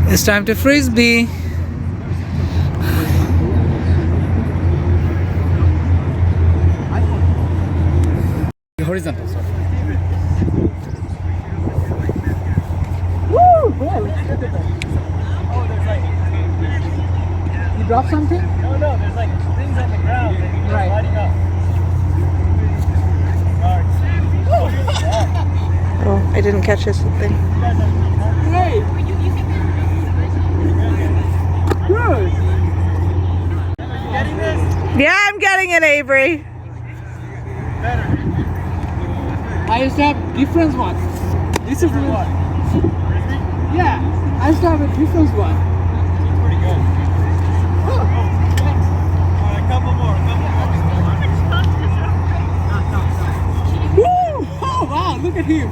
It's time to Frisbee. Horizontal, sorry. Woo! Boy, look at that. Oh, there's like... You dropped something? No, there's like things on the ground that you're Right. lighting up. Oh, I didn't catch his thing. Hey! Good! Getting this? Yeah, I'm getting it, Avery. Better. I used to have different one. This is For what? Frisbee? Yeah, I used to have a different one. It's pretty good. Alright, a couple more. Woo! Oh wow, look at him.